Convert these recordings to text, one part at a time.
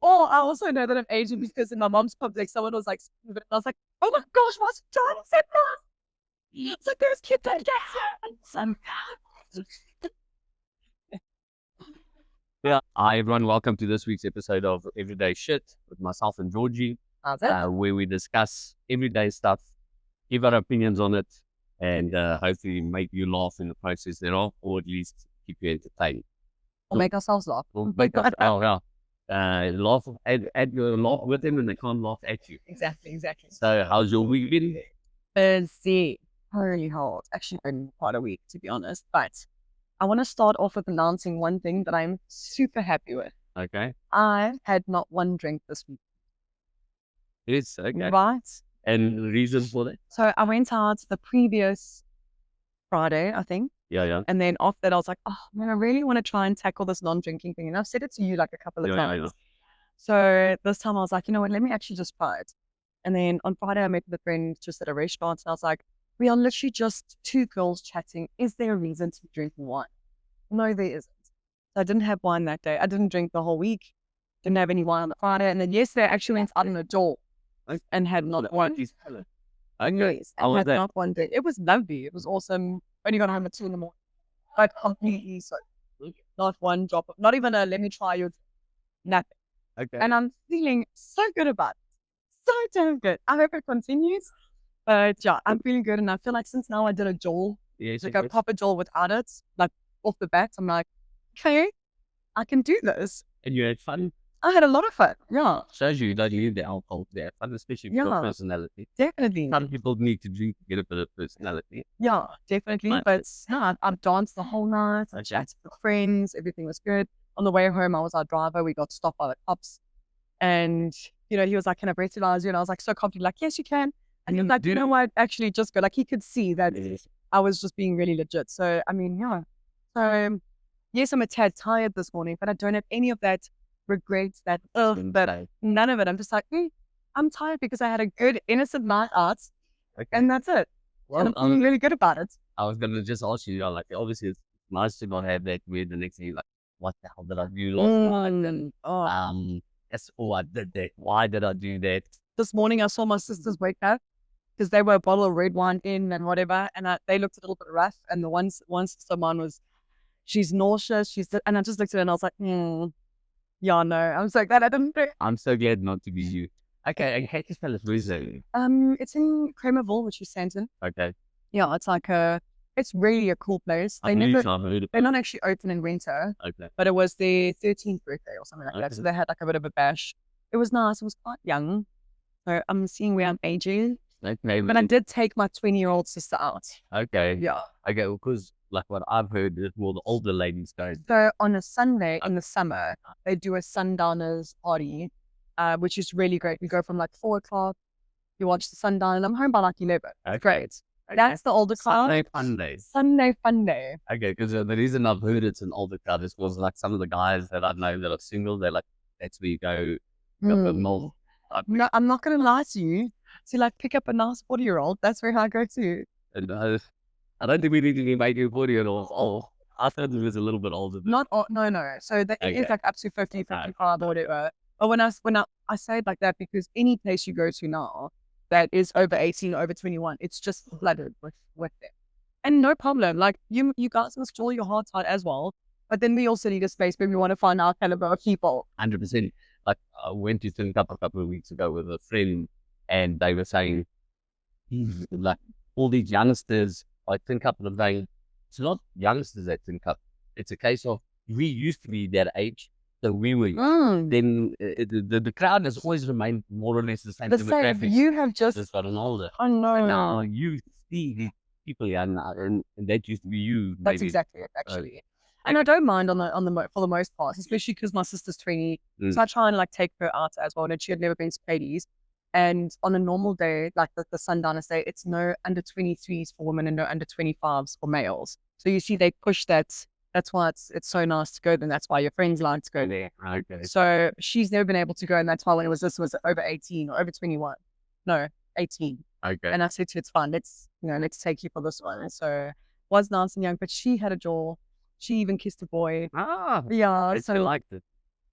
Or I also know that I'm Asian because in my mom's public, someone was like, and I was like, oh my gosh, what's John said that? It's like, there's kids that Yeah. Hi everyone, welcome to this week's episode of Everyday Shit with myself and Georgie, where we discuss everyday stuff, give our opinions on it, and hopefully make you laugh in the process thereof, or at least keep you entertained. Or make ourselves laugh. Or make us, laugh, add your laugh with them and they can't laugh at you. Exactly. So how's your week been? Busy. Really hard. Actually, been quite a week, to be honest. But I want to start off with announcing one thing that I'm super happy with. Okay. I had not one drink this week. Yes, okay. Right? And the reason for that? So I went out the previous Friday, I think. Yeah. And then after that, I was like, oh, man, I really want to try and tackle this non-drinking thing. And I've said it to you like a couple of times. Yeah. So this time I was like, you know what, let me actually just try it. And then on Friday, I met with a friend just at a restaurant. And I was like, we are literally just two girls chatting. Is there a reason to drink wine? No, there isn't. So I didn't have wine that day. I didn't drink the whole week. Didn't have any wine on the Friday. And then yesterday, I actually went out on a door and had not one. Okay. And had not one drink. It was lovely. It was awesome. Only got home at 2 in the morning. Like completely so. Not one drop of, not even a let me try your drink. Nothing. Okay. And I'm feeling so good about it. So damn good. I hope it continues. But yeah, I'm feeling good. And I feel like since now I did a Joel, like a proper Joel without it, like off the bat, I'm like, okay, I can do this. And you had fun? I had a lot of fun. Yeah. Shows you don't need the alcohol there. Fun, especially with your personality. Definitely. Some people need to drink to get a bit of personality. Yeah, definitely. Nice. But no, I've danced the whole night. I chatted with friends. Everything was good. On the way home, I was our driver. We got stopped by the cops. And, you know, he was like, can I breathalyze you? And I was like, so confident, like, yes, you can. And he was like, you know what? Actually, just go. Like, he could see that I was just being really legit. So, I mean, yeah. So, yes, I'm a tad tired this morning, but I don't have any of that regrets, that none of it. I'm just like, I'm tired because I had a good, innocent night out. Okay. And that's it. Well, and I'm feeling really good about it. I was going to just ask you, like, obviously, it's nice to not have that weird the next day, like, what the hell did I do last night? I did that. Why did I do that? This morning, I saw my sisters wake up because they were a bottle of red wine in and whatever. And they looked a little bit rough. And the one sister of mine was, she's nauseous. And I just looked at her and I was like, yeah, no. I was like, that I didn't do. I'm so glad not to be you. Okay, and how do you spell it? Where is it? It's in Kramerville, which is Santon. Okay. Yeah, it's like it's really a cool place. They're not actually open in winter. Okay. But it was their 13th birthday or something like that. So they had like a bit of a bash. It was nice. It was quite young. So I'm seeing where I'm aging. Okay. But I did take my 20-year-old sister out. Okay. Yeah. Okay, because like what I've heard is more the older ladies go. So on a Sunday in the summer, they do a sundowners party, which is really great. We go from like 4 o'clock, you watch the sundown, and I'm home by like 11. Okay. Great. Okay. That's the older crowd. Sunday fun day. Okay, because the reason I've heard it's an older crowd is because like some of the guys that I know that are single, they're like, that's where you go a bit more. No, I'm not going to lie to you. To like pick up a nice 40-year-old, that's where I go to. And I don't think we need to be making 40-year-olds old. I thought it was a little bit older. Not old, no. So it is like up to 50, 55 or whatever. But when I say it like that, because any place you go to now that is over 18, over 21, it's just flooded with them. And no problem. Like you guys must draw your hearts out as well. But then we also need a space where we want to find our caliber of people. 100%. Like I went to Think Up a couple of weeks ago with a friend, and they were saying, like all these youngsters, I think up the day, it's not youngsters that think up. It's a case of we used to be that age, so we were. Then the crowd has always remained more or less the same. You have just gotten older. Oh no! Now you see these people, and that used to be you. That's maybe. Exactly it, actually. And I don't mind on the for the most part, especially because my sister's 20, so I try and like take her out as well. And she had never been to Ponies. And on a normal day, like the sundowners day, it's no under 23s for women and no under 25s for males. So you see, they push that. That's why it's so nice to go there. And that's why your friends like to go there. Okay. So she's never been able to go, and that's why when it was over 18 or over 21. No, 18. Okay. And I said to her, it's fine. Let's take you for this one. So was nice and young, but she had a jaw. She even kissed a boy. Ah. Yeah. So liked it.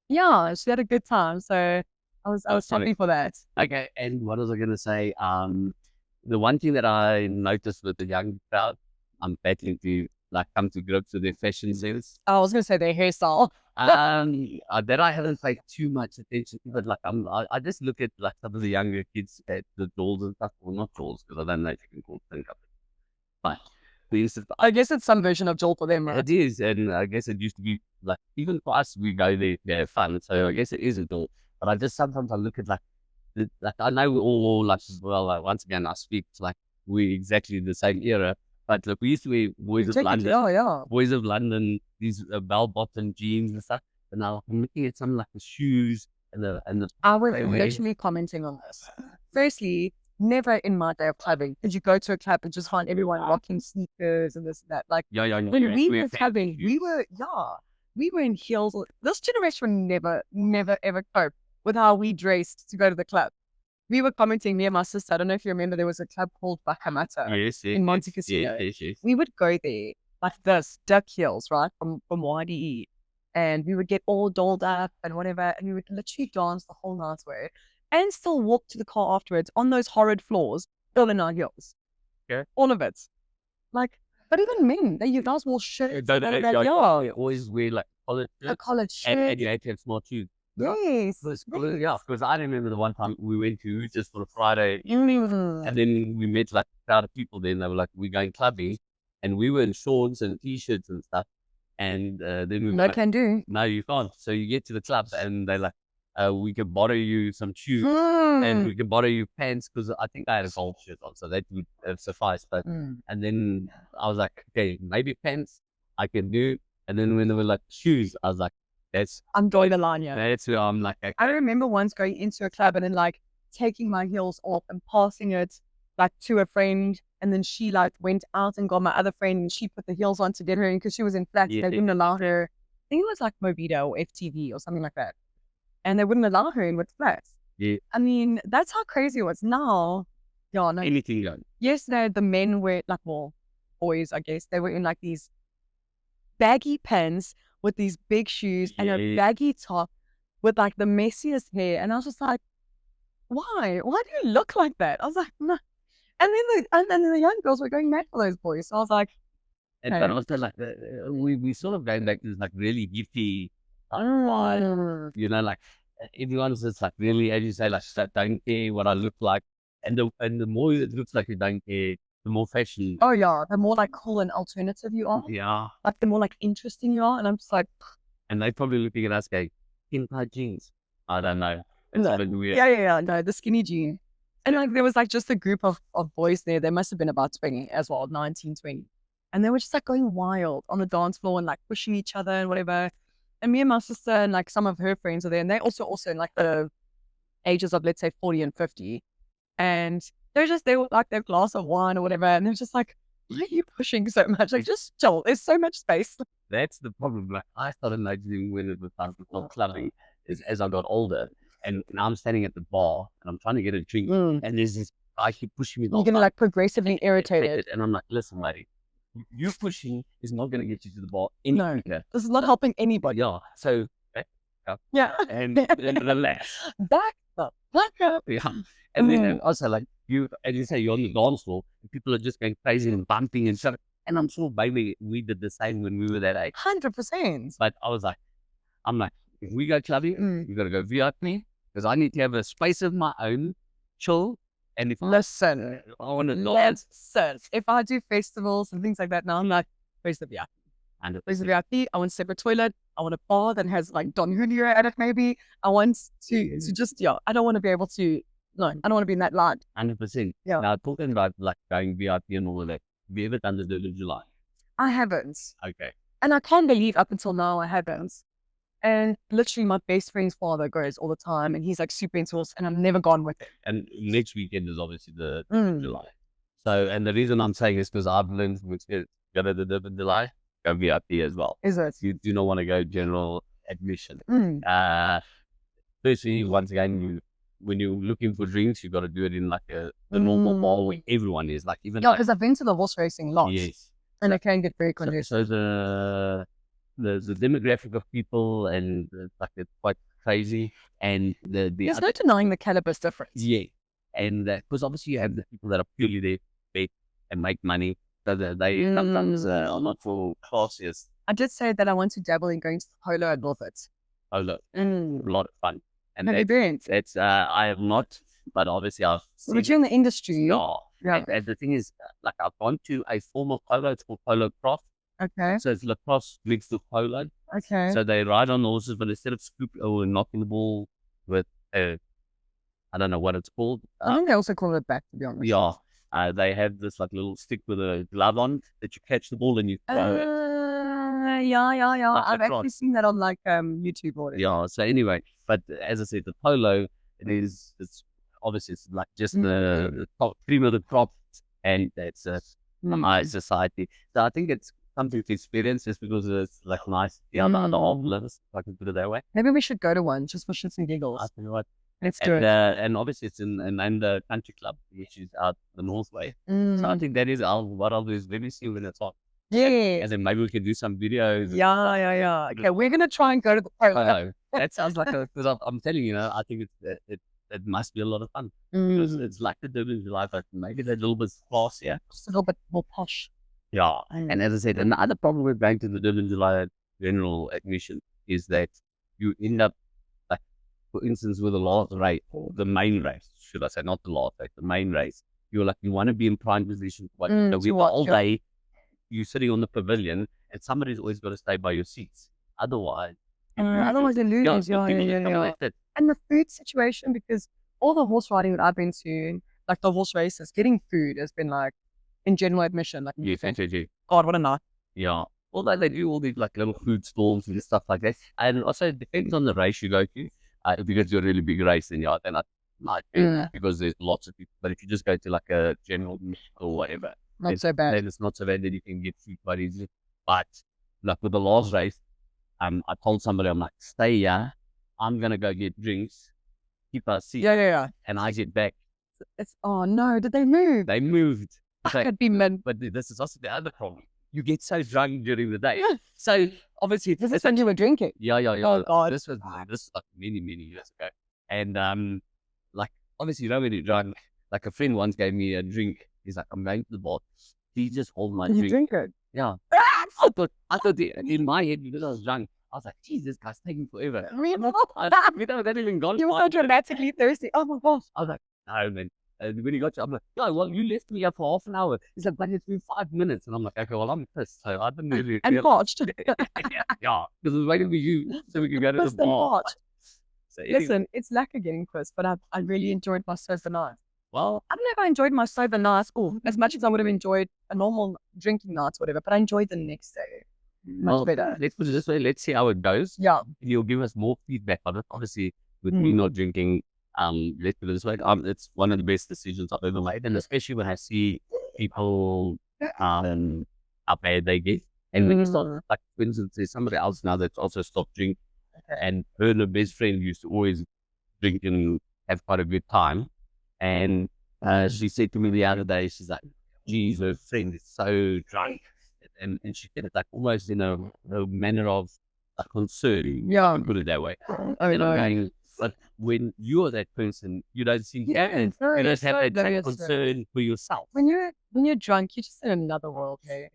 Yeah, she had a good time. So I was Sorry. happy for that. Okay, and what was I going to say? The one thing that I noticed with the young crowd, I'm battling to like come to grips with their fashion sense. I was gonna say their hairstyle. That I haven't paid too much attention to, but like I just look at like some of the younger kids at the dolls and stuff. Well, not dolls because I don't know if you can call it up, but we used to. I guess it's some version of Joel for them, right? It is, and I guess it used to be like even for us, we go there to have fun. So I guess it is a doll. But I just sometimes I look at like I know we're all like well. Once again, I speak like we exactly the same era. But look, we used to wear Boys of London. Oh yeah. Boys of London, these bell-bottom jeans and stuff. But now I'm looking at some like the shoes and the. I was literally commenting on this. Firstly, never in my day of clubbing did you go to a club and just find everyone rocking sneakers and this and that. Like Yeah. when we were clubbing, we were in heels. This generation never ever cope with how we dressed to go to the club. We were commenting, me and my sister. I don't know if you remember, there was a club called Bakamata in Monte Casino. Yes. We would go there like this, duck heels, right, from YDE. And we would get all dolled up and whatever. And we would literally dance the whole night away and still walk to the car afterwards on those horrid floors, all in our heels. Okay. All of it. Like, but even men, you guys wore shirts. Yeah, always wear like a collared shirt. and you had to have smart shoes. Yes. Yeah, because I remember the one time we went to just for a Friday, Mm. and then we met like a crowd of people. Then they were like, "We're going clubbing," and we were in shorts and t-shirts and stuff. And then we were No like, can do. "No, you can't." So you get to the club, and they're like, "We can borrow you some shoes, and we can borrow you pants," because I think I had a golf shirt on, so that would suffice. But and then I was like, "Okay, maybe pants I can do." And then when they were like shoes, I was like, I'm drawing the line, yeah. that's where I'm like, okay. I remember once going into a club and then like taking my heels off and passing it like to a friend, and then she like went out and got my other friend and she put the heels on to get her in because she was in flats. They wouldn't allow her. I think it was like Movida or FTV or something like that, and they wouldn't allow her in with flats. Yeah. I mean, that's how crazy it was. Now, yeah, no. Anything goes. Yesterday, the men were like, well, boys, I guess, they were in like these baggy pants with these big shoes and a baggy top with like the messiest hair. And I was just like, why? Why do you look like that? I was like, no. And then the young girls were going mad for those boys. So I was like, and but also like we sort of going back to this like really hippie, you know, like everyone's just like really, as you say, like don't care what I look like, and the more it looks like you don't care, the more fashion. Oh yeah, the more like cool and alternative you are. Yeah. Like the more like interesting you are, and I'm just like. And they're probably looking at us going, skin tight jeans. I don't know. It's a bit weird. Yeah. No, the skinny jean. And like there was like just a group of boys there. They must have been about 20 as well, 19, 20. And they were just like going wild on the dance floor and like pushing each other and whatever. And me and my sister and like some of her friends are there. And they're also in like the ages of, let's say, 40 and 50. And they were like their glass of wine or whatever. And they're just like, why are you pushing so much? Like, just chill. There's so much space. That's the problem. Like I started noticing when it was time for clubbing is as I got older. And now I'm standing at the bar and I'm trying to get a drink. And there's this guy keep pushing me. You're going to like progressively irritated. And I'm like, listen, lady, you pushing is not going to get you to the bar. No, this is not helping anybody. Yeah. So, yeah. And relax. Back up. Yeah. And then also like you, as you say, you're on the dance floor and people are just going crazy and bumping and stuff. And I'm sure maybe we did the same when we were that age. 100%. But I'm like, if we go clubbing, we got to go VIP because I need to have a space of my own, chill. And if listen, I want to dance. If I do festivals and things like that now, I'm like, where's the VIP? And where's the VIP? I want a separate toilet. I want a bar that has like Don Julio at it maybe. I want to just, I don't want to be able to, I don't want to be in that line. 100%. Yeah. Now, talking about like going VIP and all of that, have you ever done the 3rd of July? I haven't. Okay. And I can't believe up until now I haven't. And literally my best friend's father goes all the time and he's like super into us and I've never gone with it. And next weekend is obviously the 3rd of July. So, and the reason I'm saying is because I've learned which is go to the 3rd of July, go VIP as well. Is it? You do not want to go general admission. Firstly, once again, when you're looking for drinks, you got to do it in like the normal bar where everyone is. Like even because I've been to the horse racing lot. Yes. And it can get very congested. So the demographic of people, and like it's quite crazy. And there's no denying the caliber's difference. Yeah, and because obviously you have the people that are purely there to bet and make money, so that they sometimes are not for classes. I did say that I want to dabble in going to the polo at Northwood. Polo, a lot of fun. And have you been? That's I have not, but obviously I've seen. But you're in the industry. Yeah. And the thing is, like I've gone to a formal polo. It's called polo cross. Okay. So it's lacrosse mixed with polo. Okay. So they ride on the horses, but instead of scooping or knocking the ball with I don't know what it's called. I think they also call it a bat, to be honest. Yeah. They have this like little stick with a glove on that you catch the ball and you throw it. Yeah. I've actually seen that on like YouTube or whatever. Yeah. So anyway, but as I said, the polo, it's obviously it's like just the top cream of the crop, and it's a high society. So I think it's something to experience just because it's like nice. Yeah, the if I can put it that way. Maybe we should go to one just for shits and giggles. I think what. Let's do it. And obviously it's in the country club, which is out the north way. So I think that is what I'll do is maybe see when it's on. Yeah. And then maybe we can do some videos. Yeah. Okay, we're gonna try and go to the polo. That sounds like because I'm telling you, I think it must be a lot of fun. Because it's like the Durban life, but maybe they're a little bit classier. Just a little bit more posh. Yeah. And as I said, and the other problem with going to the Durban July general admission is that you end up, like, for instance, with the last race, or the main race, should I say, not the last race, the main race, you want to be in prime position. But all day, you're sitting on the pavilion, and somebody's always got to stay by your seats. Otherwise they lose. Yeah. And the food situation, because all the horse riding that I've been to, like the horse races, getting food has been like in general admission. Like, God, what a night. Yeah. Although they do all these like little food stalls and stuff like that. And also it depends on the race you go to. If you go to a really big race, then I might because there's lots of people. But if you just go to like a general or whatever, not so bad. Then it's not so bad that you can get food quite easily. But like with the last race, I told somebody, I'm like, stay here. I'm gonna go get drinks, keep our seat. Yeah. And I get back. Oh no, did they move? They moved. I could be mad. But this is also the other problem. You get so drunk during the day. So obviously this is when you were drinking. Yeah. Oh God. This was like many years ago. And like obviously when you're drunk, like a friend once gave me a drink. He's like, I'm going to the bar. He just hold my drink. You drink it? Yeah. I thought in my head, because I was drunk, I was like, geez, this guy's taking forever. That even gone. You were so dramatically thirsty. Oh my gosh. I was like, no, man. And when he got to, I'm like, no, well, you left me up for half an hour. He's like, but it's been 5 minutes. And I'm like, okay, well, I'm pissed. So I didn't really. And watched. Yeah, because I was waiting for you so we could go to the bar. So listen, it's lacquer getting pissed, but I really enjoyed my sober night. Well, I don't know if I enjoyed my sober night as much as I would have enjoyed a normal drinking night or whatever, but I enjoyed the next day much better. Let's put it this way. Let's see how it goes. Yeah. You'll give us more feedback on it. Obviously, with me not drinking, let's put it this way. It's one of the best decisions I've ever made. And especially when I see people how bad they get. And when you start, like, for instance, there's somebody else now that's also stopped drinking. And her best friend used to always drink and have quite a good time. And she said to me the other day, she's like, geez, her friend is so drunk. And she said it like almost in a manner of a concern. Yeah. Put it that way. I know. But when you're that person, you don't seem to have that concern for yourself. When you're drunk, you're just in another world, hey?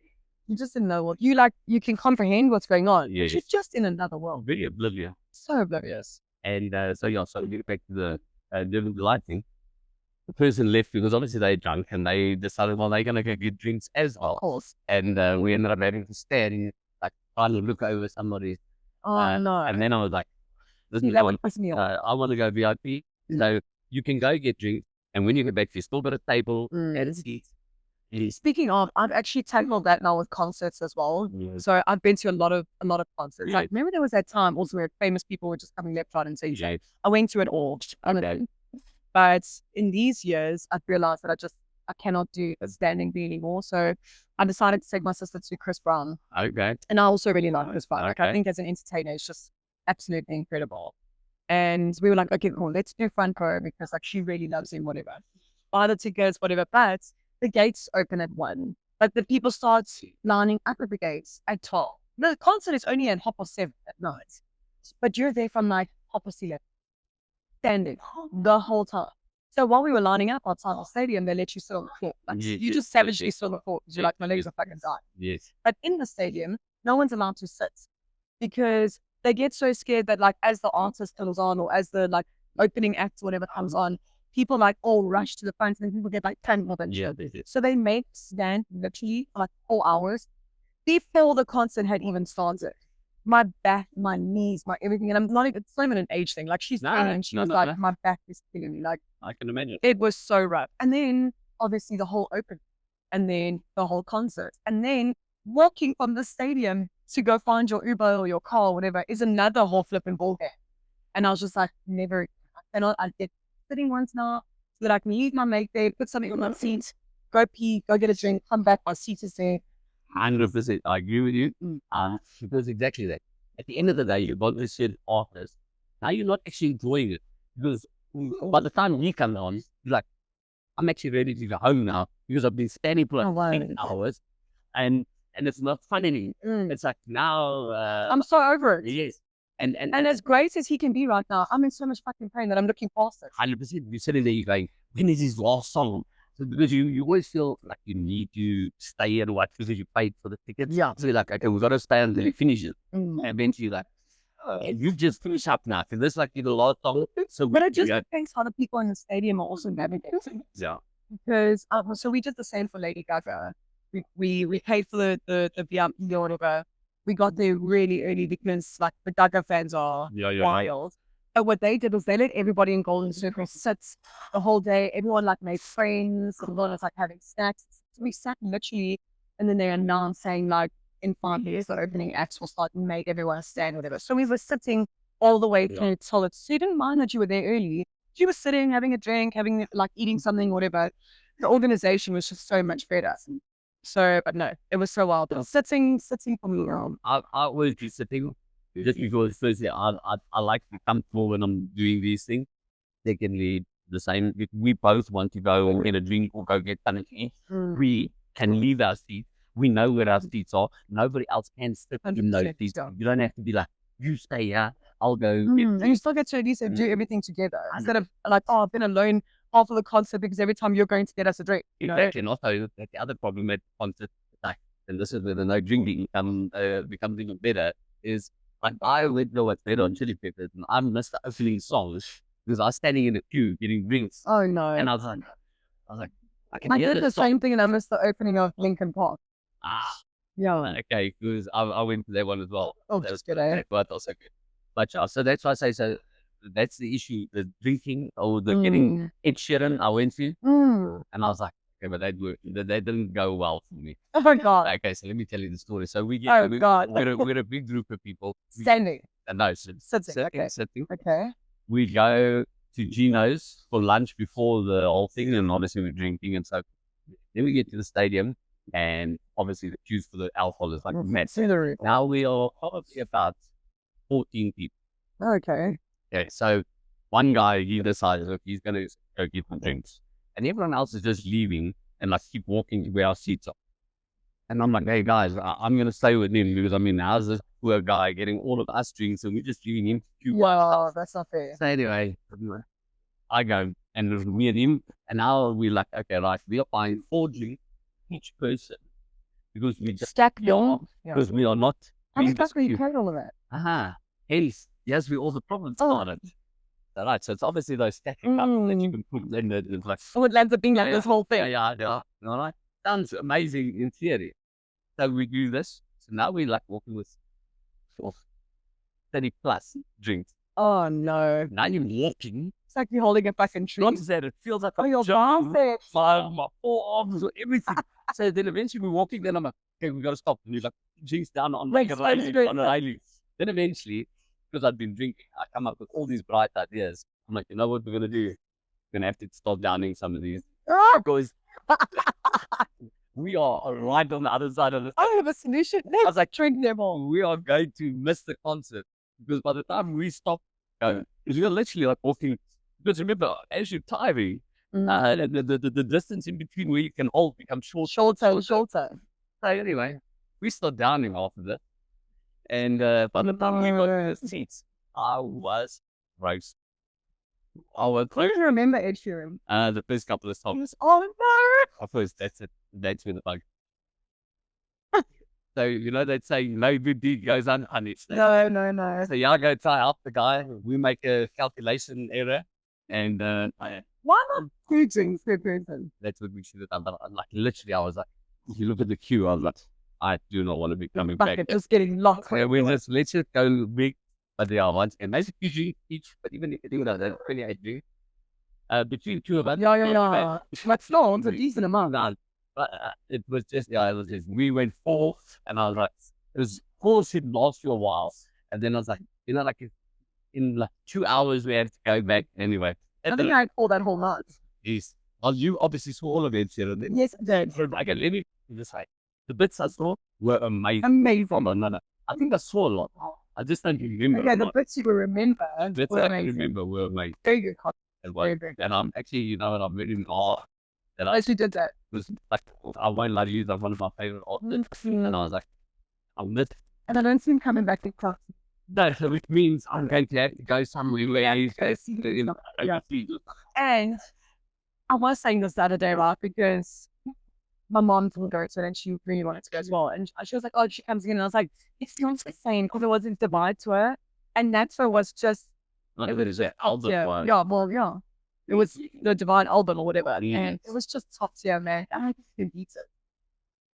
You're just in another world. You can comprehend what's going on. Yes. But you're just in another world. Very oblivious. So oblivious. And so get back to the Durban Delight thing. The person left because obviously they're drunk and they decided, well, they're going to go get drinks as well. Of course. And we ended up having to stand, like, trying to look over somebody. Oh, no. And then I was like, that would piss me off. I want to go VIP. So you can go get drinks. And when you get back, you still got a table and a seat. Speaking of, I've actually tackled that now with concerts as well. Yes. So I've been to a lot of concerts. Yes. Like, remember there was that time also where famous people were just coming left, right, and center. Yes. I went to it all. But in these years, I've realized that I cannot do a standing thing anymore. So I decided to take my sister to Chris Brown. Okay. And I also really like Chris Brown. Like, I think as an entertainer, it's just absolutely incredible. And we were like, okay, cool, let's do front row because like she really loves him, whatever. Buy the tickets, whatever. But the gates open at 1. But the people start lining up at the gates at 12. The concert is only at 7:30 at night, but you're there from like 11:30, standing the whole time. So while we were lining up outside the stadium, they let you sit on the floor. Like, you just savagely sit on the floor because you're like, my legs are fucking dying. Yes. But in the stadium, no one's allowed to sit because they get so scared that like as the artist comes on or as the like opening act or whatever comes on, people like all rush to the front and then people get like tangled and shit. So they make stand literally for like 4 hours before the concert had even started. My back, my knees, my everything, and I'm not even, it's not even an age thing. Like she's and she was like, my back is killing me. Like I can imagine. It was so rough. And then obviously the whole open, and then the whole concert, and then walking from the stadium to go find your Uber or your car or whatever is another whole flipping ball game. And I was just like, never. And I get sitting once now so that I can leave my mate there, put something on my seat, go pee, go get a drink, come back, my seat is there. 100%. I agree with you. Because exactly that. At the end of the day, you've got this shit artist. Now you're not actually enjoying it. Because by the time you come on, you're like, I'm actually ready to go home now because I've been standing for like 10 hours and it's not fun anymore. It's like now I'm so over it. Yes. And as great as he can be right now, I'm in so much fucking pain that I'm looking past it. 100%. You're sitting there, you're going, when is his last song? So because you always feel like you need to stay and watch because you paid for the tickets. Yeah. So you're like, okay, we've got to stay until he finishes. And eventually you're like, you've just finished up now. This like the last song. So but it just depends how the people in the stadium are also navigating. Yeah. Because so we did the same for Lady Gaga. We paid for the VIP or whatever. We got there really early because like the Gaga fans are wild. But what they did was they let everybody in Golden Circle sit the whole day. Everyone like made friends. Everyone was like having snacks. So we sat literally, and then they announced saying like in 5 years the opening acts will start and make everyone stand or whatever. So we were sitting all the way through till it. So you didn't mind that you were there early. You were sitting, having a drink, having like eating something, whatever. The organization was just so much better. So, but no, it was so wild. Sitting for me. I always do sitting just because firstly, I like to be comfortable when I'm doing these things. Secondly, the same, if we both want to go and get a drink or go get something to eat, we can leave our seats. We know where our seats are. Nobody else can sit in those seats. You don't have to be like, you stay here, I'll go. And you still get to at least do everything together instead of like, oh, I've been alone half of the concert because every time you're going to get us a drink. You know? Exactly. And also, the other problem at concert, like, and this is where the no drinking becomes even better, is like I went to what's better on Chili Peppers and I missed the opening songs because I was standing in the queue getting drinks. Oh no. And I was like, I did the same thing and I missed the opening of Linkin Park. Yeah. Okay, because I went to that one as well. Oh, that was good, eh? But also good. But so that's why I say, so that's the issue, the drinking or the getting Ed Sheeran I went to. And I was like, okay, but that didn't go well for me. Oh my God. Okay, so let me tell you the story. So we're a big group of people. Standing. No, sitting. Okay. We go to Gino's for lunch before the whole thing, and obviously we're drinking and so. Then we get to the stadium, and obviously the queues for the alcohol is like massive. Now we are probably about 14 people. Okay. Yeah, so one guy, he decides, look, he's going to go get some drinks. And everyone else is just leaving and like keep walking to where our seats are. And I'm like, hey guys, I'm going to stay with him because I mean, how's this poor guy getting all of us drinks and we're just leaving him? Wow, that's not fair. So anyway, I go and it was me and him. And now we're like, okay, right, we are buying 4 drinks each person because we just stack down because we are not. How much were you paid all of that? Hence, yes, we all the problems started. All right, so it's obviously those stacking up that you can put in the like. Oh, it lands up being like this whole thing. Yeah. All right, sounds amazing in theory. So we do this. So now we're like walking with 30 plus drinks. Oh no! Now you're walking. It's like you're holding a fucking tree. Not that it feels like your arms, my forearms, or everything. So then eventually we're walking. Then I'm like, okay, we got to stop. And you're like, drinks down on the railing. Then eventually, because I'd been drinking, I come up with all these bright ideas. I'm like, you know what we're going to do? We're going to have to stop downing some of these. Because we are right on the other side of the... I have a solution. I was like, drink them all. We are going to miss the concert. Because by the time we stop, because we're literally like walking... Because remember, as you're tiring, the distance in between where you can hold becomes shorter. So anyway, we start downing after that. And by the time we got the seats, I was gross. I was I don't remember Ed Sheeran. the first couple of songs. Oh no! Of course, that's it. That's where the bug. So they'd say no good deed goes unpunished. No. So I go try help the guy. We make a calculation error, and Why not two drinks per person? that's what we should have done. But like literally, I was like, if you look at the queue, I was like, I do not want to be coming back. Bucket just getting locked. Yeah, let's just go big. But yeah, once and maybe usually each, but even if you do that, 28 drinks. Between two of us. Yeah. But still, it's a decent amount. No, but it was just we went fourth, and I was like, it was full shit last for a while, and then I was like, like in like 2 hours we had to go back anyway. I think I called that whole night. Yes. Well, you obviously saw all of it, Sarah. Yes, I did. Okay, let me just say, the bits I saw were amazing. Amazing. No. I think I saw a lot. I just don't remember. Okay, the bits you will remember. Bits were I amazing. remember were amazing. Very good content. Very good. And I'm actually, I'm really glad that I actually did that. was like, I won't lie to you, that's one of my favorite artists. And I was like, I'm lit. And I don't see him coming back to class. No, so which means I'm going to have to go somewhere where I go see the, Yeah. And I was saying this the other day, right? Because my mom didn't go to it and she really wanted to go as well. And she was like, oh, she comes in. And I was like, it's not the same because it wasn't Divide to her. And that's what was just. It was that album one. Yeah. It was the Divine album or whatever. Yeah. And it was just top tier, man. I don't think you can beat it.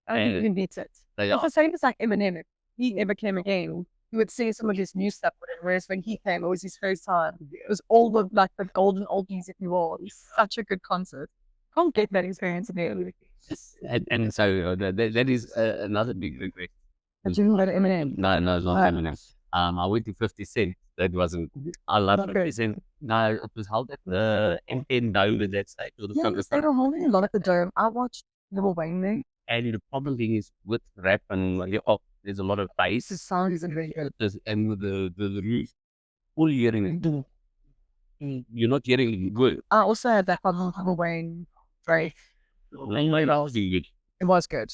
I don't And think you can beat it. They It's are. the same as like Eminem. If he ever came again, he would sing some of his new stuff, whereas when he came, it was his first time. It was all the like the golden oldies, if you will. It was such a good concert. Can't get that experience again. And so that is another big regret. But you didn't go to Eminem. No, it's not Eminem. I went to 50 Cent. That wasn't. I love Not 50 good. Cent. No, it was held at the MN Dome at that stage. Or the Yeah, Congress they Center. were holding a lot at the Dome. I watched Lil Wayne there. And the problem is with rap and there's a lot of bass. His sound isn't very good. And with the roof, all you're hearing, you're not hearing good. I also had that one Lil Wayne Drake. It was good.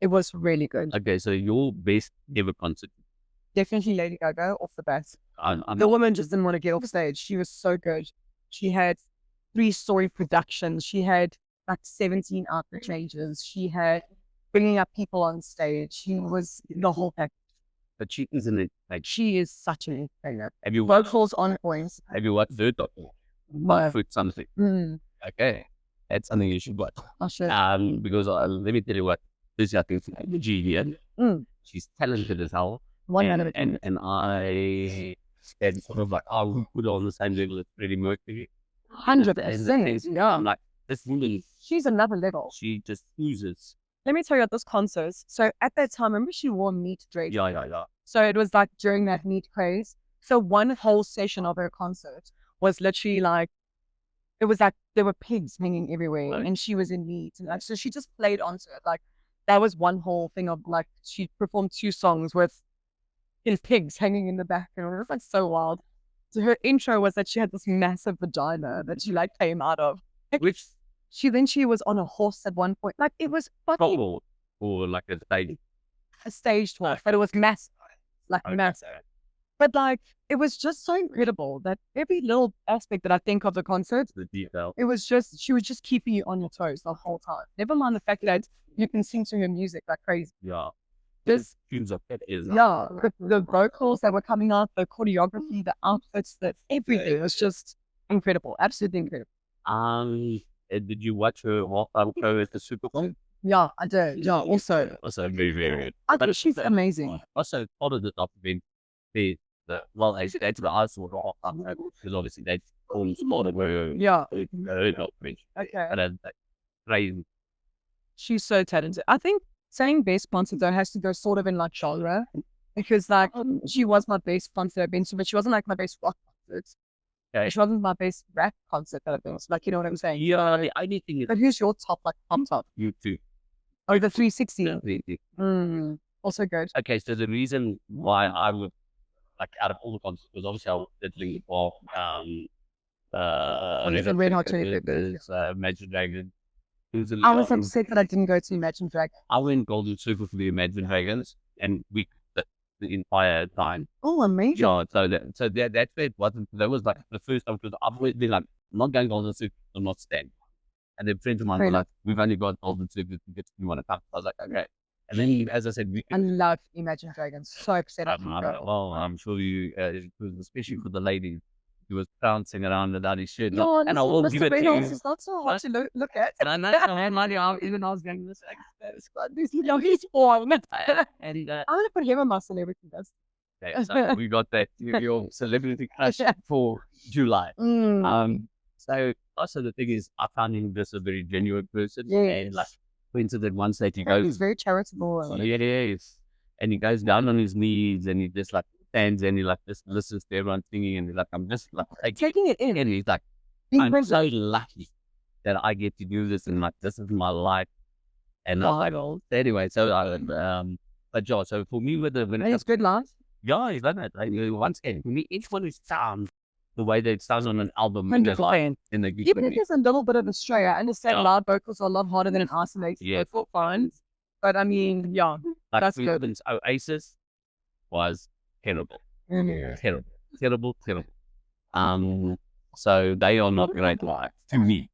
It was really good. Okay, so your best ever concert. Definitely Lady Gaga off the bat. I'm The woman just didn't want to get off stage. She was so good. She had 3-story productions. She had like 17 outfit changes. She had bringing up people on stage. She was the whole pack. but she isn't it. Like, She is such an entertainer. have you Vocals on point. watched her documentary? No. Food something. Mm, Okay, that's something you should watch. I should. Because let me tell you what, this I think is genius. Mm. She's talented as hell. One out of it. And I said sort of like, I would put her on the same level as Freddie Mercury. 100%. Yeah. I'm like, this woman, She's another level. she just oozes. Let me tell you at this concert. So at that time, remember she wore meat dress. Yeah. So it was like during that meat craze. So one whole session of her concert was literally like, it was like there were pigs hanging everywhere Right. and she was in meat. And like, so she just played onto it. Like that was one whole thing of like, she performed 2 songs with pigs hanging in the background. It was like so wild. So her intro was that she had this massive vagina that she like came out of. Which She was on a horse at one point. Like it was fucking couple or like a stage. a staged horse, but it was massive. Like massive. But like it was just so incredible that every little aspect that I think of the concert, The detail. it was just she was just keeping you on your toes the whole time. Never mind the fact that you can sing to her music like crazy. Yeah. Just Tunes of it is. yeah, the vocals that were coming out, the choreography, the outfits, the everything was just incredible. Absolutely incredible. Did you watch her halftime show at the Super Bowl? Yeah, I did. Yeah, also Also very, very good. I think she's amazing. Also, part of the document, that's what I saw the halftime show because obviously they filmed a lot of her Yeah. documentary. Okay. And crazy. She's so talented. I think saying best concert though has to go sort of in like genre because like she was my best concert I've been to, but she wasn't like my best rock concert. Okay. She wasn't my best rap concert that I've been to. Like, you know what I'm saying? Yeah, the only thing is But who's your top, like top? YouTube. Oh, the 360. The- Mm, also good. Okay, so the reason why I would like out of all the concerts was obviously I did Linkin Park, the Red Hot Chili Peppers. Imagine Dragons. I was upset that I didn't go to Imagine Dragons. I went Golden Circle for the Imagine Dragons, and the entire time. Oh, amazing. Yeah, so that's where it wasn't. That was like the first time because I've always been like, I'm not going Golden Circle, I'm not staying. And then friends of mine were like, we've only got Golden Circle tickets, you want to come? I was like, okay. And then, as I said, I love Imagine Dragons. So excited. well, I'm sure you, especially for the ladies, he was bouncing around without his shirt. No, and I will give it to you. It's not so hard to look at. And I know, even I was going this, No, he's warm. and I'm gonna put him on my celebrity list. okay, so we got that your celebrity crush for July. So also the thing is, I found him just a very genuine person, and like went to that one stage he goes, he's very charitable. Yes, and he goes down on his knees and he just like stands and he like just listens to everyone singing and he's like, I'm just like taking it in. And he's like, I'm so lucky that I get to do this and like this is my life. And anyway, so but yeah, so for me with when it's good life. Yeah, he's done it. Like, once again, for me, each one is sound the way they sound on an album. In the even if there's a little bit of Australia, I understand loud vocals are a lot harder than an isolated vocal fine. But I mean, yeah, like that's good. Oasis was terrible. Terrible. So they are not great live to me.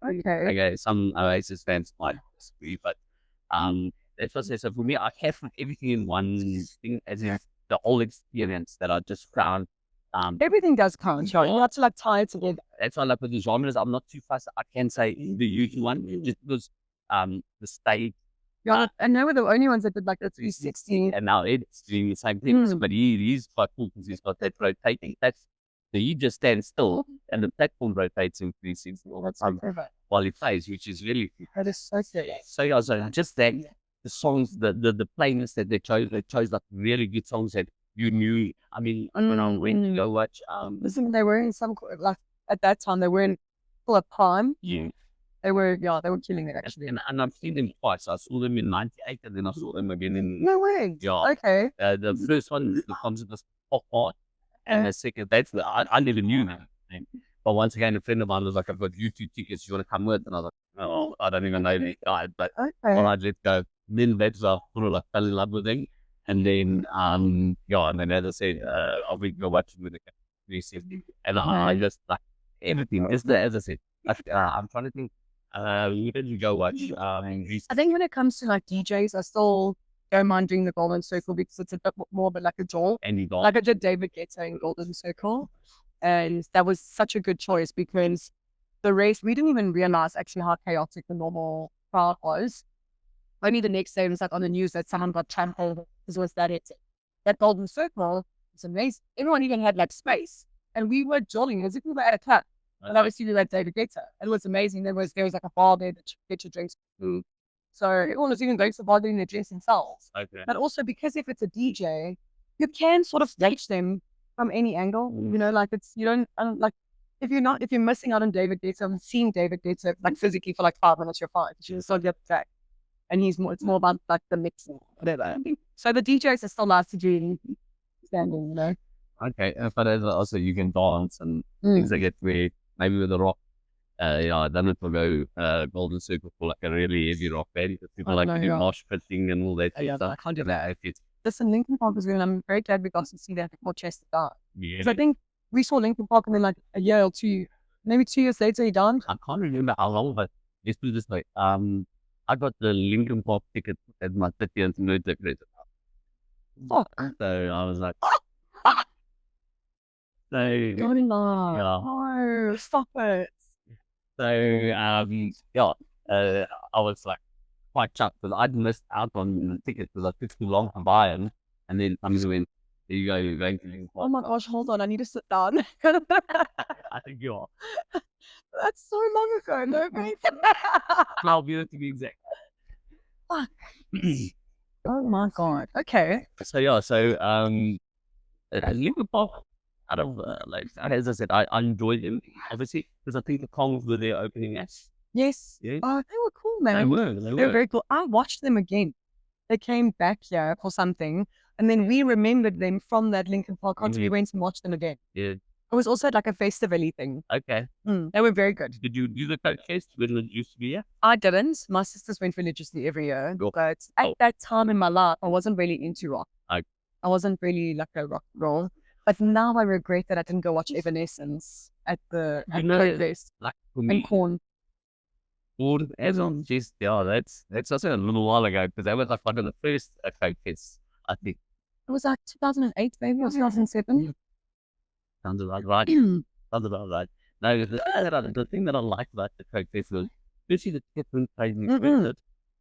Okay, some Oasis fans might disagree, but that's what I say. So for me, I have everything in one thing, as in the whole experience that I just found. Everything does count, you have to like tie it together. That's why, like with the genres, I'm not too fussed. I can say the usual one just because the stage. Yeah, and they were the only ones that did like the 360. And now it's doing the same thing. But he's quite cool because he's got that rotating. So he just stands still and the platform rotates in 360 all the time while he plays, which is really cool. That is so good. So yeah, so just that the songs, the playlist that they chose like really good songs that you knew. I mean, when I went to go watch, listen, they were in some like at that time they were in full of prime. Yeah. They were killing it actually. And I've seen them twice. I saw them in '98 and then I saw them again in. No way. Yeah. Okay. The first one, the concert was pop hard. And the second, I never knew that. But once again, a friend of mine was like, I've got YouTube tickets, you want to come with? And I was like, oh, I don't even know these guys. But all right, let's go. Then that's where I sort of like fell in love with them. And then, and then as I said, I'll be go watching with the 360. And I just like everything. As I said, I'm trying to think. We didn't go watch. I think when it comes to like DJs, I still don't mind doing the Golden Circle because it's a bit more of like a draw. Like I did David Guetta in Golden Circle, and that was such a good choice because the race, we didn't even realize actually how chaotic the normal crowd was. Only the next day it was like on the news that someone got trampled because it was that Golden Circle was amazing. Everyone even had like space, and we were jolling as if we were at a club. And obviously we had David Guetta. It was amazing. There was like a bar there that you could get your drinks. So everyone was even going to the bar doing their drinks themselves. But also because if it's a DJ, you can sort of reach them from any angle. You know, like you don't like if you're missing out on David Guetta and seeing David Guetta like physically for like 5 minutes, you're fine. You just on the other track. And it's more about like the mix or whatever. So the DJs are still allowed to do standing, you know. Okay, but also you can dance and things like that where maybe with the rock, I don't know if we'll go Golden Circle for like a really heavy rock band because people like to do mosh pitting and all that. Yeah, I can't do that. It's Listen, Linkin Park was good. I'm very glad we got to see that before Chester died. Yeah. Because I think we saw Linkin Park and then like a year or two, maybe 2 years later he died. I can't remember how long, but let's put it this way. I got the Linkin Park ticket at my 30th birthday. So I was like, so don't lie. No, stop it. So I was like quite chuffed because I'd missed out on the tickets because I took too long to buy them, and then somebody went, "There you go, you're going to Linkin Park." Oh my gosh, hold on, I need to sit down. I think you are. That's so long ago, no mate. 12 years to be exact. Fuck. Oh my god. Okay. So Linkin Park. Out of like as I said, I enjoyed them obviously because I think the Kongs were their opening acts. Yes. Yeah. Oh, they were cool, man. They were very cool. I watched them again. They came back here for something, and then we remembered them from that Linkin Park concert. We went and watched them again. Yeah. It was also like a festival-y thing. Okay. They were very good. Did you do the Coke Fest when it used to be here? I didn't. My sisters went religiously every year. But at that time in my life, I wasn't really into rock. I wasn't really like a rock and roll. But now I regret that I didn't go watch Evanescence at the Coke Fest like for and me, Corn. as on just that's also a little while ago because that was like one of the first Coke Fests, I think. It was like 2008 maybe or 2007. Sounds about right. Sounds about right. No, the thing that I like about the Coke Fest was especially the different pricing. I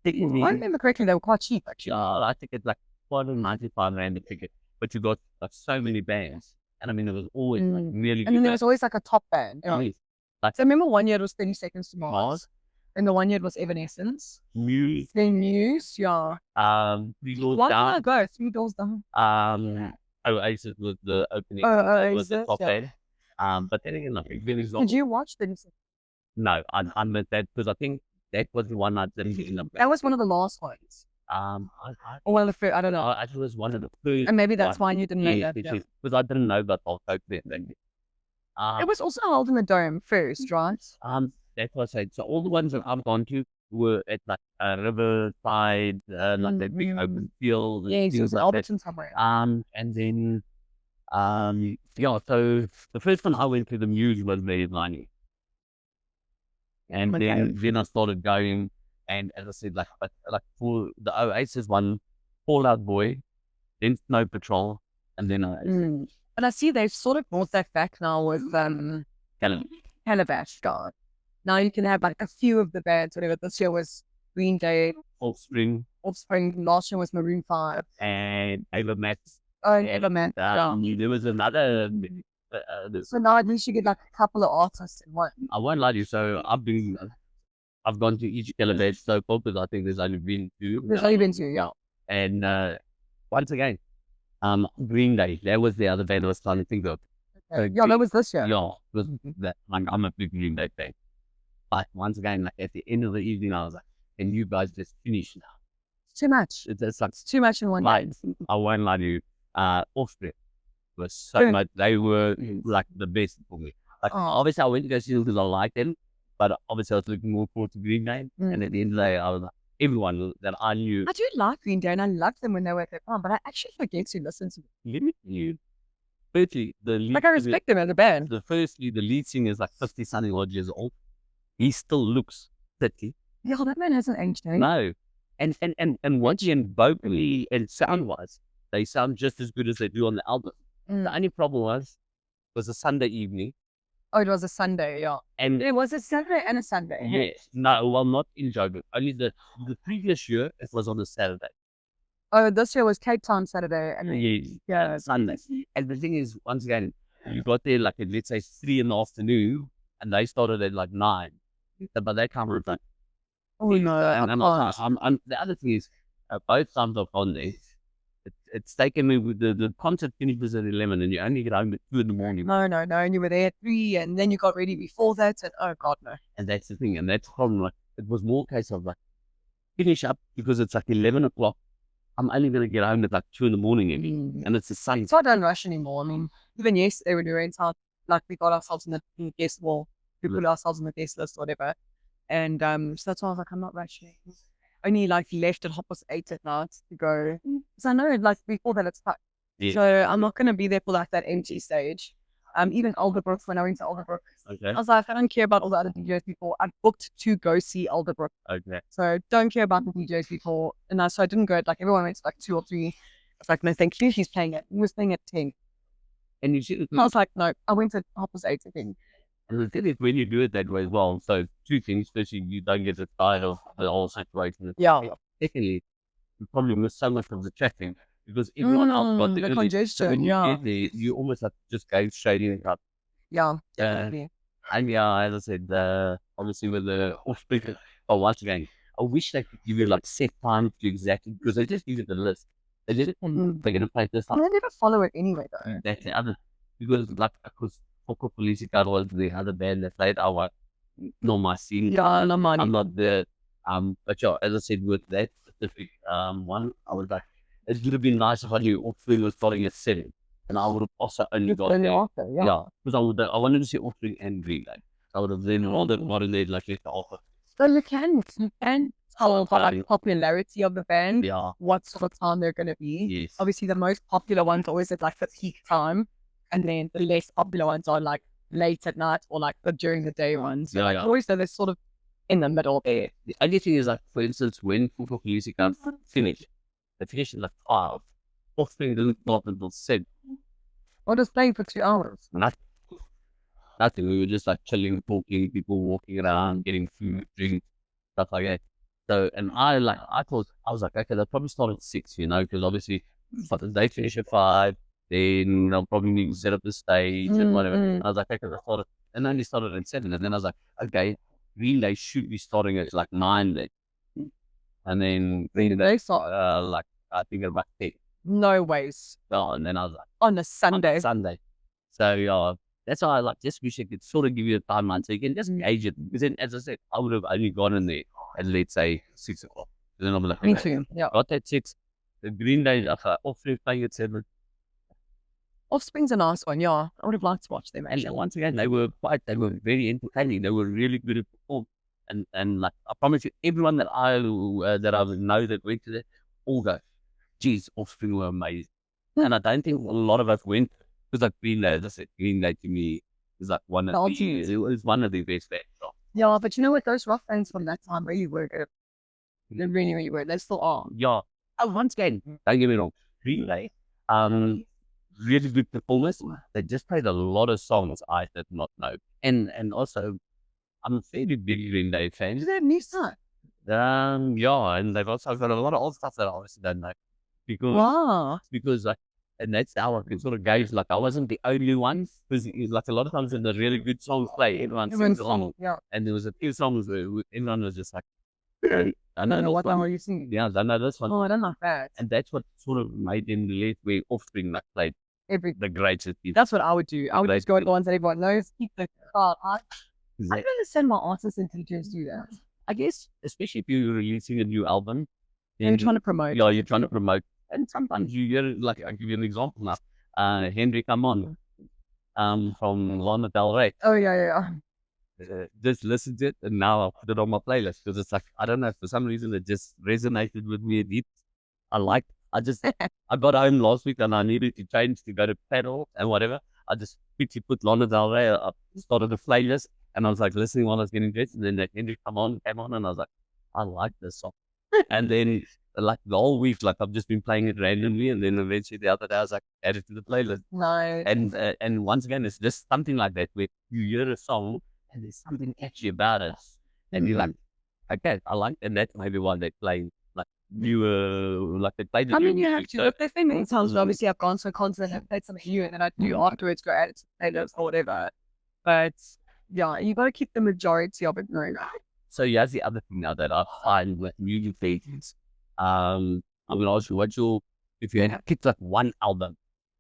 remember correctly, they were quite cheap actually. I think it's like 495 rand a ticket, but you got like so many bands, and I mean it was always like really. And then there was always like a top band. Yeah. Nice. Like So I remember one year it was 30 Seconds to Mars, Mars, and the one year it was Evanescence. Muse, Then Muse, yeah. Three Doors Why did I Down, go? 3 Doors Down. Oasis was the opening. Was the Oasis, top yeah. band. But then again, like really not. Did you watch 30 Seconds? No, I missed that because I think that was the one I didn't end up. That was one of the last ones. Or one of the first, I don't know. I think it was one of the first. And maybe that's why you didn't know that. Because I didn't know about all Coke then. It was also held in the Dome first, right? That's what I said. So all the ones that I've gone to were at like Riverside, like that big open field. Yeah, it was Alberton somewhere. And then, yeah. So the first one I went to the Muse was the 90. And then I started going, and as I said, like for the Oasis one, Fall Out Boy, then Snow Patrol, and then Oasis. But I see they've sort of brought that back now with Calabash. God. Now you can have like a few of the bands, whatever. This year was Green Day, Offspring. Last year was Maroon 5. And Ava Max. Oh, Ava Max. There was another. So now at least you get like a couple of artists in one. I won't lie to you. So I've gone to each Calabash so far because I think there's only been 2. There's only been 2, yeah. And once again, Green Day. That was the other band I was trying to think of. Okay. Yeah, that was this year. Yeah, was that like I'm a big Green Day fan. But once again, like at the end of the evening, I was like, "Can you guys just finish now?" It's too much. It's like It's too much in one day. day. I won't lie to you. Offspring was so much. They were like the best for me. Like obviously, I went to go see them because I liked them, but obviously, I was looking more forward to Green Day. And at the end of the day, I was like, everyone that I knew. I do like Green Day, and I loved them when they were at their prime, but I actually forget to listen to them. Firstly, the lead like I respect them as a band. The lead singer is like 50 something odd years old. He still looks 30. Yeah, that man hasn't aged. No. And once again, vocally and sound wise, they sound just as good as they do on the album. The only problem was a Sunday evening. Oh, it was a Sunday, yeah. And it was a Saturday and a Sunday. Yes. No, well, not in Joburg. Only the previous year it was on a Saturday. Oh, this year was Cape Town Saturday and Sunday. And the thing is, once again, you got there like at, let's say 3 in the afternoon, and they started at like 9. But they can't return. Oh no! And the other thing is, both times I've gone there, it's taken me with the concert finishes at 11, and you only get home at 2 in the morning. No, and you were there at 3, and then you got ready before that, and oh god, no. And that's the thing, and that's the problem. Like it was more a case of like finish up because it's like 11 o'clock. I'm only going to get home at like 2 in the morning again, and it's the same. So I don't rush anymore. I mean, even yesterday when we went out, like we got ourselves in the guest wall, we put ourselves on the guest list, or whatever. And so that's why I was like, I'm not rushing. Only like left at 8:30 at night to go. Because I know like before that it's packed. Yeah. So I'm not going to be there for like that empty stage. Even Alderbrook, when I went to Alderbrook, I was like, I don't care about all the other DJs before. I booked to go see Alderbrook. Okay. So don't care about the DJs before. And so I didn't go. Like everyone went to like 2 or 3. I was like, no, thank you. He's playing it. He was playing at 10. And you see, I was like, no, I went at 8:30, I think. And the thing is, when you do it that way as well, so 2 things. Firstly, you don't get tired of the whole situation. Yeah. Secondly, you probably miss so much of the traffic because everyone else got the congestion. So when you get there, you almost have to just go straight in and cut. Yeah, definitely. And yeah, as I said, obviously with the off-speaker, once again, I wish they could give you like set time to exactly, because they just give you the list. They just they're going to play this time. I never follow it anyway though. That's the other, because Foco Police Car was the other band that played our, not my scene. Yeah, no money. I'm not there. But yeah, as I said, with that specific one, I was like, it would have been nice if I knew Offspring was starting at 7. And I would have also only got there. After, yeah. Because I wanted to see Offspring and Green Day. I would have then rather not in there like the offer. So you can tell about like popularity of the band, Yeah. what sort of time they're going to be. Yes. Obviously, the most popular ones are always at like the peak time, and then the less popular ones are like late at night or like the during the day ones. Yeah, yeah. Always they're sort of in the middle there. The only thing is, like, for instance, when Full Music are finished, they finish at like 5. Offspring doesn't start until 7. Or just playing for 2 hours. Nothing. We were just like chilling, talking, people walking around, getting food, drink, stuff like that. So, and I was like, okay, they'll probably start at 6, because obviously they finish at 5, then they'll probably need to set up the stage and whatever. And I was like, okay, and then they started at 7, and then I was like, okay, relay should be starting at like 9 then. And then They start like, I think about 10. no ways. Oh, and then I was like, On a Sunday. So, yeah, that's why I like just wish I could sort of give you a timeline so you can just gauge it. Because then, as I said, I would have only gone in there at, let's say, 6 o'clock. Then I'm like, Me too. Yeah. got at 6. The Green Day, Offspring playing at 7. Offspring's a nice one, yeah. I would have liked to watch them And actually. once again, they were very entertaining. They were really good at performing. And like, I promise you, everyone that I know that went to that, all go, geez, Offspring were amazing. And I don't think a lot of us went, because like Green Day, as I said, Green Day to me is like one of the best bands. Yeah, but you know what? Those rock bands from that time really were good. They really, really were. They still are. Yeah. Once again, don't get me wrong, Green Day, really good performers. They just played a lot of songs I did not know. And also, I'm a fairly big Green Day fan. Is that new stuff? Yeah, and they've also got a lot of old stuff that I obviously don't know. Because like, and that's how I can sort of gauge, like, I wasn't the only one. Because like a lot of times when the really good songs play, everyone sings along. Yeah. And there was a few songs where everyone was just like, I don't know what one were you singing? Yeah, I know this one. Oh, I don't like that. And that's what sort of made them late where Offspring like played the greatest. That's what I would do. I would just go with the ones that everyone knows. Keep the crowd. I don't understand why artists and teachers do that. I guess, especially if you're releasing a new album. You're trying to promote. Yeah, you're trying to promote. And sometimes you hear, like, I'll give you an example now. Henry Come On, from Lana Del Rey. Oh, yeah. Just listened to it, and now I'll put it on my playlist because it's like, I don't know, for some reason it just resonated with me a bit. I got home last week and I needed to change to go to pedal and whatever. I just quickly put Lana Del Rey. I started a playlist and I was like listening while I was getting dressed, and then that Henry came on, and I was like, I like this song. And then like the whole week, like I've just been playing it randomly, and then eventually the other day I was like, add it to the playlist. Nice. And once again, it's just something like that where you hear a song and there's something catchy about it, and you're like, okay, I like, and that's maybe why they play like newer, like they play. I mean, you have to. If they've been many times, obviously I've gone so constant, I've played something new, and then I do afterwards go add it to the playlist or whatever. But yeah, you got to keep the majority of it going. So here's the other thing now that I find with music pages. I'm gonna ask you if you had picked like one album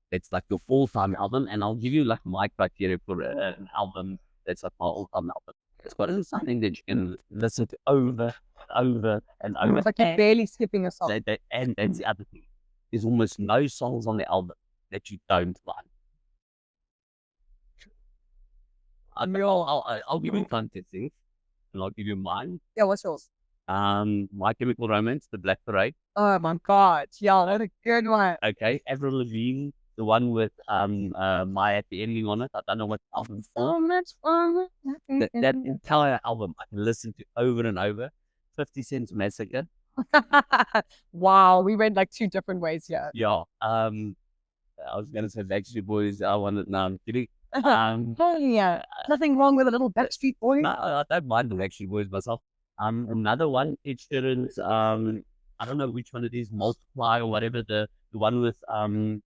that's like your all-time album, and I'll give you like my criteria for an album that's like my all-time album. It's got something that you can listen to over and over. It's like you're barely skipping a song. And that's the other thing. There's almost no songs on the album that you don't like. I'll give you content things, and I'll give you mine. Yeah, what's yours? My Chemical Romance, The Black Parade. Oh my God, yeah, that's a good one. Okay, Avril Lavigne, the one with My Happy Ending on it. I don't know what album. So much fun. That entire album I can listen to over and over. 50 Cent's Massacre. Wow, we went like two different ways here. Yeah. I was gonna say Backstreet Boys. I wanted. No, I'm kidding. Yeah, nothing wrong with a little Backstreet Boys. No, I don't mind the Backstreet Boys myself. Another one, Ed Sheeran's, I don't know which one it is, Multiply or whatever, the one with I've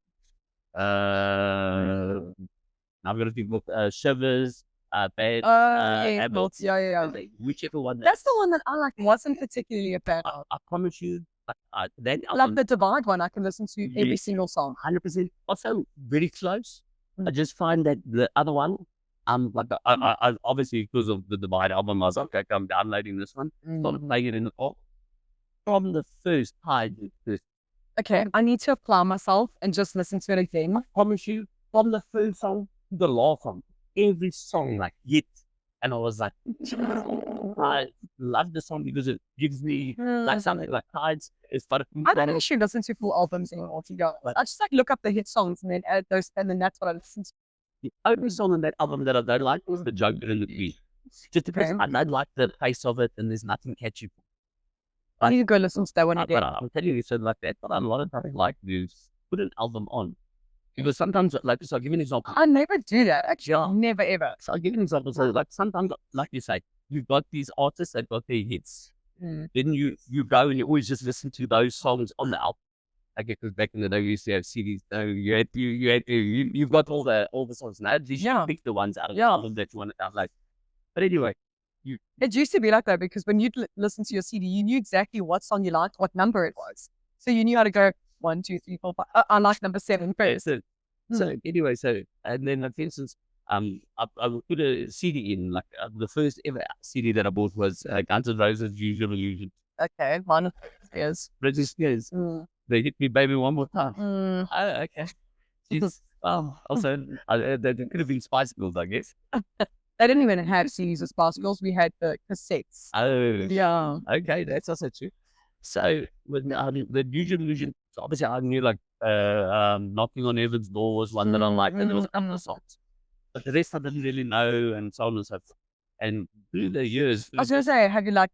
got to think of Shivers, Bad, Habits. Yeah. Whichever one. That's the one that I like. Wasn't particularly a fan of. I promise you, that like the Divide one, I can listen to every single song. 100%. Also very close. I just find that the other one, like I obviously because of the Divide album, I was like, okay, I'm downloading this one. Started playing it in the car. From the first time. Okay, I need to apply myself and just listen to it again. I promise you, from the first song to the last song, every song like hit, and I was like, I love the song because it gives me like something like tides. It's fun. I don't actually listen to full albums anymore, to be honest. I just like look up the hit songs and then add those, and then that's what I listen to. The only song on that album that I don't like was the Joker and the Beat. Just because I don't like the pace of it and there's nothing catchy. I need to go listen to that one again. But I'm telling you, so like that, but a lot of times like to do is put an album on. Because sometimes, like, so I'll give you an example. I never do that, actually. Never, ever. So I'll give you an example. So like sometimes, like you say, you've got these artists that got their hits. Then you go and you always just listen to those songs on the album. Like because back in the day, we used to have CDs. No, you've got all the songs now. You pick the ones out of the album that you want to download. But anyway, it used to be like that because when you'd listen to your CD, you knew exactly what song you liked, what number it was. So you knew how to go 1, 2, 3, 4, 5. I like number 7 first. So anyway, and then for instance, I would put a CD in, like the first ever CD that I bought was Guns N' Roses' Usual Illusion. Okay, one is Britney Spears. They hit me, baby, one more time. Oh, okay. Well, also, they could have been Spice Girls, I guess. They didn't even have CDs of Spice Girls. We had the cassettes. Oh, yeah. Okay, that's also true. So with the Usual Illusion, obviously I knew like Knocking on Heaven's Door was one that I liked, and there was a couple of songs, but the rest I didn't really know, and so on and so forth. And through the years, I was gonna say, have you like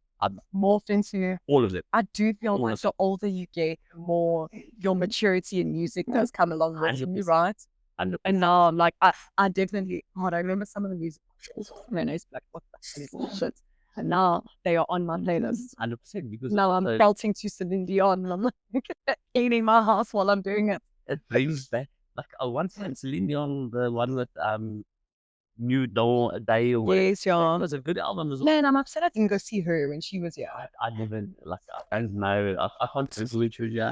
morphed into all of it? I do feel like the older you get, more your maturity in music does come along with you, right? And now I'm like, I definitely, God, I remember some of the music. Man, I used to be like, what the shit? And now they are on my playlist. 100%. Because now I'm belting to Celine Dion and I'm like cleaning my house while I'm doing it. It brings back, like, once had Celine Dion, the one with New Dawn, A Day or whatever. Yes, yeah. It was a good album as well. Man, I'm upset I didn't go see her when she was here. I never, like, I don't know. I can't remember which was, yeah.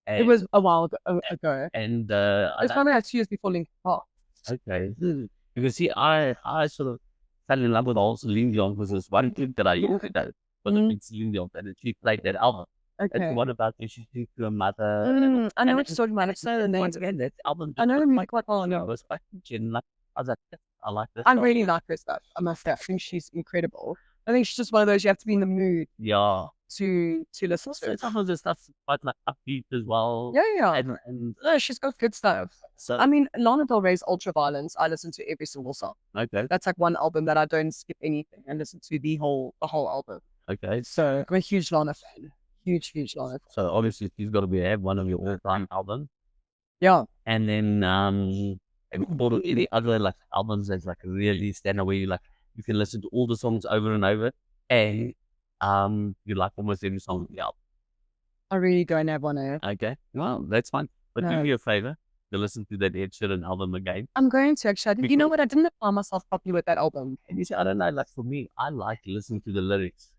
It was a while ago. And it's probably like 2 years before Linkin Park. Okay. Because see, I sort of fell in love with all Celine Dion because there's one thing that I used to know was Celine Dion, and she played that album. Okay. And what about when she speaks to her mother? I know what you're talking about. It's so the name. Once again, that album. I know the quite well. No, it was like, I was like, I like this. I really like her stuff. I must say, I think she's incredible. I think she's just one of those you have to be in the mood. Yeah. To listen to. Some of the stuff's quite like upbeat as well. Yeah. And no, she's got good stuff. So I mean, Lana Del Rey's Ultraviolence, I listen to every single song. Okay. That's like one album that I don't skip anything and listen to the whole album. Okay. So I'm a huge Lana fan. Huge Lana fan. So obviously she's got to have one of your all-time albums. Yeah. And then any other like albums that's like really stand out where you like you can listen to all the songs over and over and you like almost every song on the album. I really don't have one here. Okay. Well, that's fine. But do me a favor to listen to that Ed Sheeran album again. I'm going to actually. You know what? I didn't apply myself properly with that album. And you see, I don't know, like for me, I like listening to the lyrics.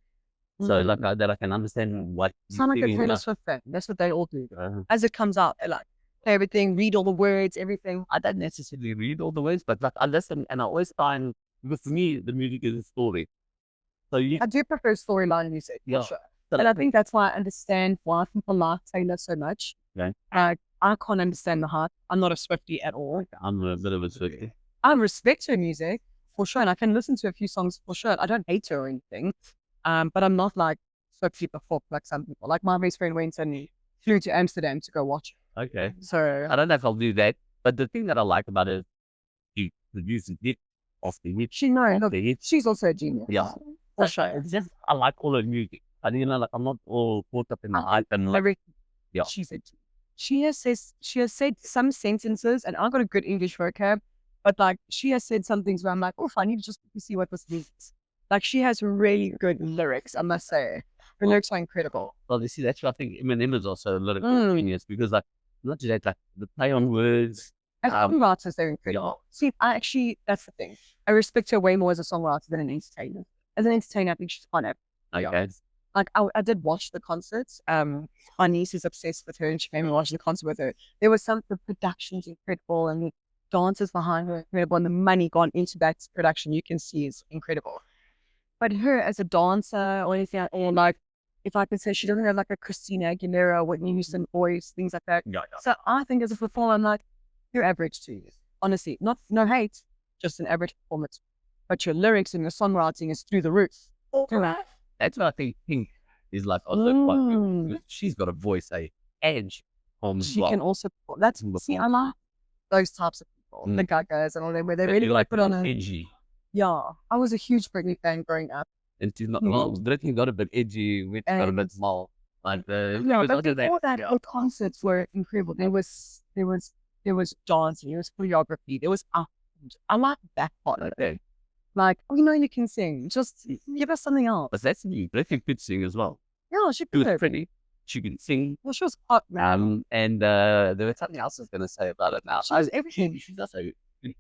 So like that I can understand what sound like a Taylor Swift fan. That's what they all do. As it comes out, they like play everything, read all the words, everything. I don't necessarily read all the words, but like I listen and I always find, because for me the music is a story. So I do prefer storyline music, for sure. So and I think that's why I understand why people like Taylor so much. Okay. I can't understand the heart. I'm not a Swiftie at all. I'm a bit of a Swiftie. I respect her music for sure, and I can listen to a few songs for sure. I don't hate her or anything. But I'm not like Swiftie before, like some people. Like my best friend went and flew to Amsterdam to go watch her. Okay. So I don't know if I'll do that, but the thing that I like about it is she produces it off the hit. She's also a genius. Yeah. For sure. It's just, I like all her music. And you know, like I'm not all caught up in the hype and like, yeah. She has said some sentences, and I've got a good English vocab, but like she has said some things where I'm like, oh, I need to just see what this means. Like she has really good lyrics, I must say. Her lyrics are incredible. Well, you see, that's why I think Eminem is also a lyrical genius, because like not just that, like the play on words. As songwriters, they're incredible. See, that's the thing. I respect her way more as a songwriter than an entertainer. As an entertainer, I think she's fun. Okay. Like I did watch the concerts. My niece is obsessed with her, and she came and watched the concert with her. There was the production's incredible, and the dancers behind her incredible, and the money gone into that production you can see is incredible. But her as a dancer or anything, or like, if I can say, she doesn't have like a Christina Aguilera, Whitney Houston voice, things like that. Yeah. So I think as a performer, I'm like, you're average to you. Honestly, no hate, just an average performance. but your lyrics and your songwriting is through the roof. That's what I think Pink is like. Also quite good. She's got a voice, edge. She can also, see, I like those types of people, the gagas and all that, where they really like put on edgy. Yeah, I was a huge Britney fan growing up. And she's not, Britney got a bit edgy, with got a bit small. Like but before that, the concerts were incredible. There was dancing, there was choreography, there was I like that part of it. Like, you can sing. Just give us something else. But that's new. Britney could sing as well. Yeah, she was could. pretty. She could sing. Well, she was hot, man. And there was something else I was going to say about it now. She was everything. She's also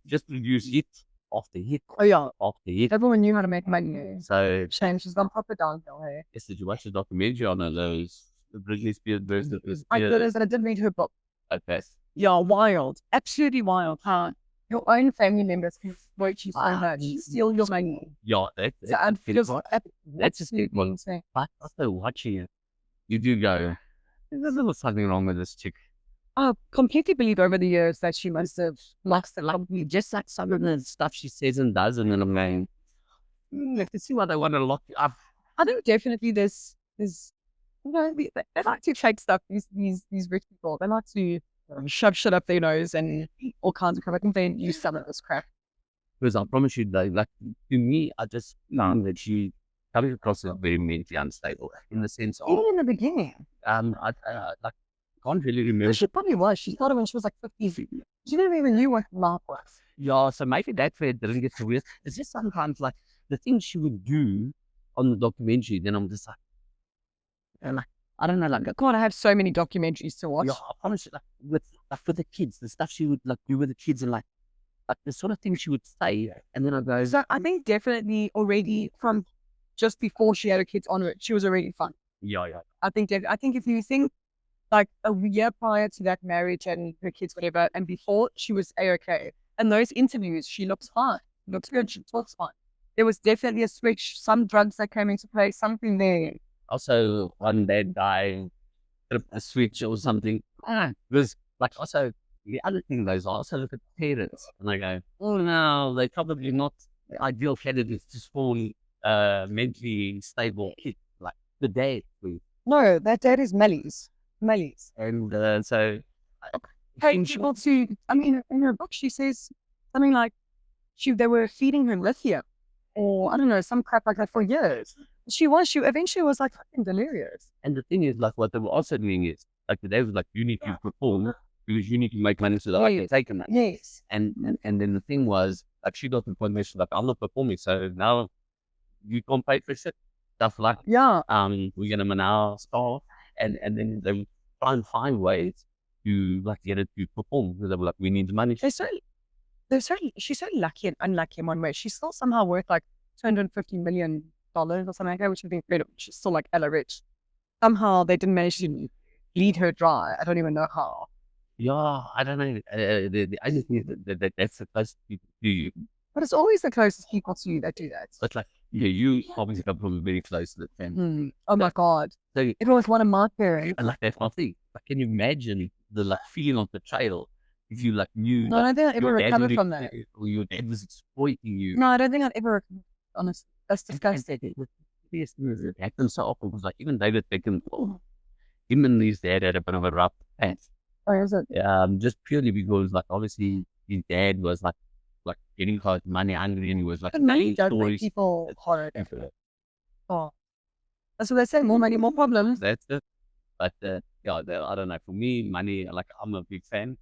just produced hit after hit. Oh, yeah. After hit. Everyone knew how to make money. So, shame, she's gone proper downhill here. Yes, did you watch the documentary on her? Those Britney Spears versus I did, but I didn't read her book. Okay. Yeah, wild. Absolutely wild. Huh? Your own family members can exploit you so much. Steal your money. Yeah, that's just big one. But also watching it, you do go, there's a little something wrong with this chick. I completely believe over the years that she must have lost it. Just like some of the stuff she says and does, and then I'm going, to see why they want to lock you up. I think definitely there's they like to fake stuff. These rich people, they like to shove shit up their nose and all kinds of crap. I think they use some of this crap. Because I promise you, like to me, I just found that she comes across as very mentally unstable in the sense of even in the beginning. I can't really remember. She probably was. She started when she was like 50. She never even knew what love was. Yeah, so maybe that's where it didn't get so weird. It's just sometimes like the things she would do on the documentary, then I'm just like, I don't know, like, God, I have so many documentaries to watch. Yeah, honestly, with the kids, the stuff she would do with the kids, and like the sort of things she would say, and then I go. So I think definitely already from just before she had her kids on it, she was already fun. Yeah. I think if you think like a year prior to that marriage and her kids, whatever, and before, she was A-okay. And those interviews, she looks fine, looks good, she talks fine. There was definitely a switch, some drugs that came into play, something there. Also, one that guy a switch or something. Because like also the other thing though is I also look at parents and I go, oh no, they're probably not the ideal candidates to spawn mentally stable kids. Like the dad, please. No, that dad is Melly's. And so people to, I mean, in her book she says something like they were feeding her lithium or I don't know, some crap like that for years. She eventually was like fucking delirious. And the thing is, like, what they were also doing is, like, the dad was like, you need to perform because you need to make money so that I can take them. Yes. And then the thing was, like, she got to the point where she's like, I'm not performing, so now you can't pay for shit. Stuff like, yeah. We're gonna now start, and then they would try and find ways to like get it to perform because they were like, we need the money. She's so lucky and unlucky in one way. She's still somehow worth like $250 million or something like that, which is incredible. She's still like hella rich. Somehow they didn't manage to lead her dry. I don't even know how. Yeah, I don't know. I just think that's the closest people to you. But it's always the closest people to you that do that. But like, yeah, you obviously come from very close to the family. Oh my God. So it was one of my parents. And like that's my thing. Like, can you imagine the like feeling of betrayal if you like knew? No, I don't think I'd ever recover from that. Or your dad was exploiting you. No, I don't think I'd ever recover. Honestly, that's disgusting. It happened so often because like even David Beckham, him and his dad had a bit of a rough patch. Oh, is it? Just purely because like obviously his dad was like getting caught money hungry and he was like money don't make people horrid. Oh, that's what they say. More money, more problems. That's it. But yeah, I don't know. For me, money, like I'm a big fan.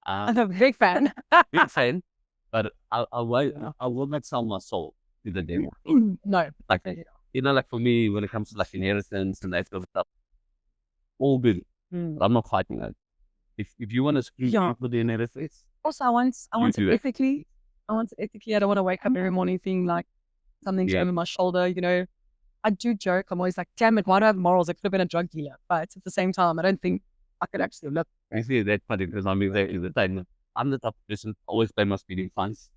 I'm a big fan. Big fan. But I will not sell my soul to the devil. No. Like you know, like for me, when it comes to like inheritance and that sort of stuff, all good. But I'm not fighting that. If you want to screw people the inheritance. Also, I want it ethically. I don't want to wake up every morning feeling like something's over my shoulder, you know. I do joke. I'm always like, damn it, why do I have morals? I could have been a drug dealer. But at the same time, I don't think I could actually look. I see that funny because I'm exactly the same. I'm the type of person always pay my speeding fines.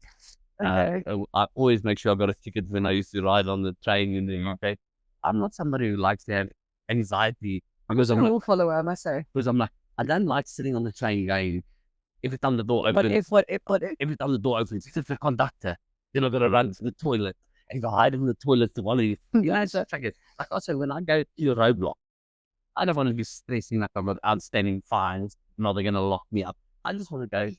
Okay. I always make sure I got a ticket when I used to ride on the train in the UK. I'm not somebody who likes to have anxiety because I'm a rule follower, I must say. Because I'm like, I don't like sitting on the train going, every time the door opens. But if every time the door opens, it's the conductor. Then I'm gonna run to the toilet and go hide in the toilet to one of you. It's like also when I go to a roadblock, I don't want to be stressing like I've got outstanding fines. Now they're gonna lock me up. I just want to go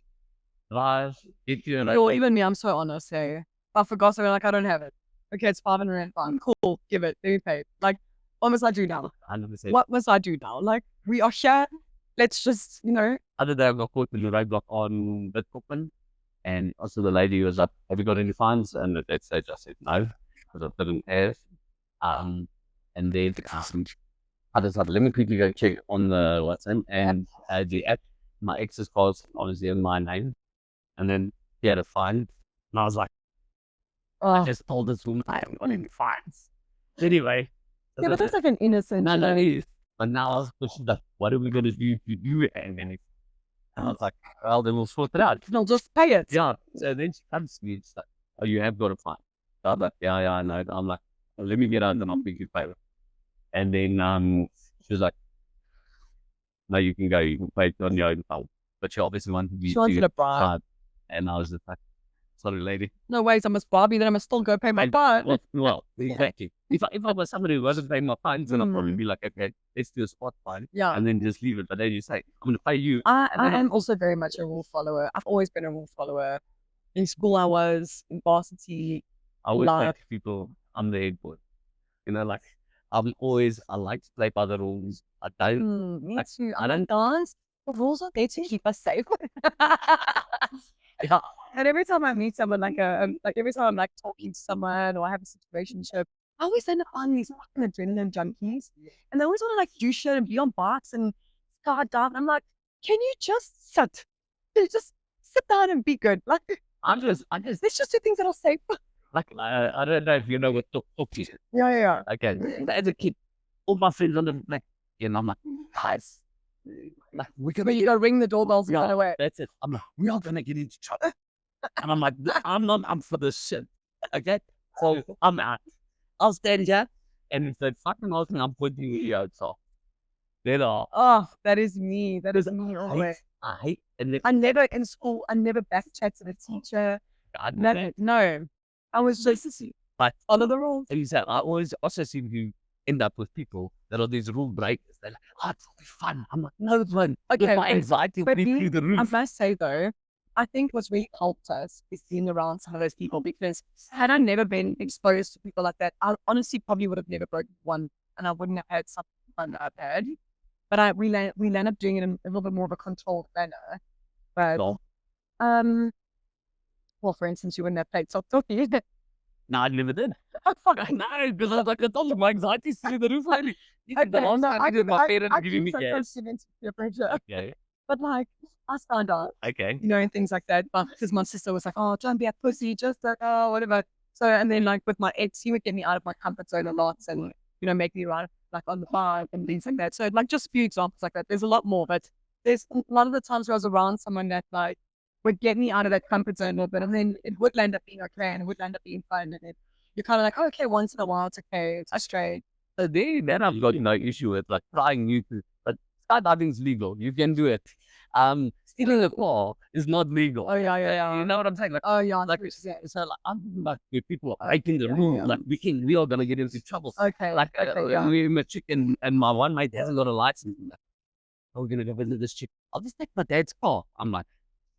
drive, get you a Or even me, I'm so honest. Hey, I forgot something, like I don't have it. Okay, it's 500 Rand fine. Cool, give it. Let me pay. Like, what must I do now? 100%. What must I do now? Like, we are here. Let's just, Other day I got caught in the roadblock on Bitcoin, and also the lady was like, "Have you got any fines?" And at that stage I said no, because I didn't have. And then I decided, let me quickly go check on the WhatsApp and the app. My ex's car's obviously in my name, and then he had a fine, and I was like, I just told this woman I haven't got any fines. Anyway, yeah, but that's like an innocent. no, but now I was pushing like, what are we gonna do to do it? And then I was like, well, then we'll sort it out. No, just pay it. Yeah. So then she comes to me and she's like, oh, you have got a fine. So I'm like, yeah, I know. I'm like, well, let me get out and I'll make you pay it. And then she was like, no, you can go, you can pay it on your own phone. But she obviously wanted me She wanted to a bribe. And I was just like, sorry, lady. No ways, I must bribe you, then I must still go pay my fine. Well, exactly. If I was somebody who wasn't paying my fines, then I'd probably be like, okay, let's do a spot fine. Yeah. And then just leave it. But then you say, I'm going to pay you. I am also very much a rule follower. I've always been a rule follower. In school I was, in varsity. I always say to people, I'm the head boy. You know, like, I like to play by the rules. I don't. Me too. I don't dance. The rules are there to keep us safe. Yeah. And every time I meet someone, like every time I'm like talking to someone or I have a situationship, I always end up finding these fucking adrenaline junkies, and they always want to like do shit and be on bikes and skydive. And I'm like, can you just sit? Can you just sit down and be good? Like, let's just do things that are safe. Like, I don't know if you know what tuk is. Yeah. Okay. As a kid, all my friends on the like, and I'm like, guys, like, You go ring the doorbells and run away. That's it. I'm like, we are gonna get into trouble. And I'm like, I'm not up for this shit. Okay? So I'm out. I'll stand here, and if they fucking ask me, I'm pointing you outside. Oh, that is me. That is me always. I hate and I never in school, I never backchat to the teacher. No. I was just follow the rules. And you said, I always also seem to end up with people that are these rule breakers. They're like, oh, it's will be fun. I'm like, no, it's fun. Okay, my anxiety will be through the roof. I must say though, I think what's really helped us is being around some of those people, because had I never been exposed to people like that, I honestly probably would have never broken one, and I wouldn't have had something fun that I've had. But we land up doing it in a little bit more of a controlled manner. But well, for instance, you wouldn't have played Talk Talkie. No, I never did. I know, because I was like, I told you my anxiety's through the roof lately. I did my parents giving me gas. Okay. But like, I found out, okay, and things like that. But because my sister was like, oh, don't be a pussy, just like, oh, whatever. So, and then like with my ex, he would get me out of my comfort zone a lot and, make me ride like on the bike and things like that. So like just a few examples like that. There's a lot more, but there's a lot of the times where I was around someone that like would get me out of that comfort zone a little bit, and then it would end up being okay, and it would end up being fun, and then you're kind of like, oh, okay, once in a while, it's okay, it's straight. So then I've got no issue with like trying new things, but skydiving is legal. You can do it. Stealing a car is not legal. Oh yeah. You know what I'm saying? Like, oh yeah, like so like I'm like if people are breaking the rule, like we are gonna get into trouble. Okay. Like we're a chick and my one mate hasn't got a license. Like, oh, we're gonna go visit this chick. I'll just take my dad's car. I'm like,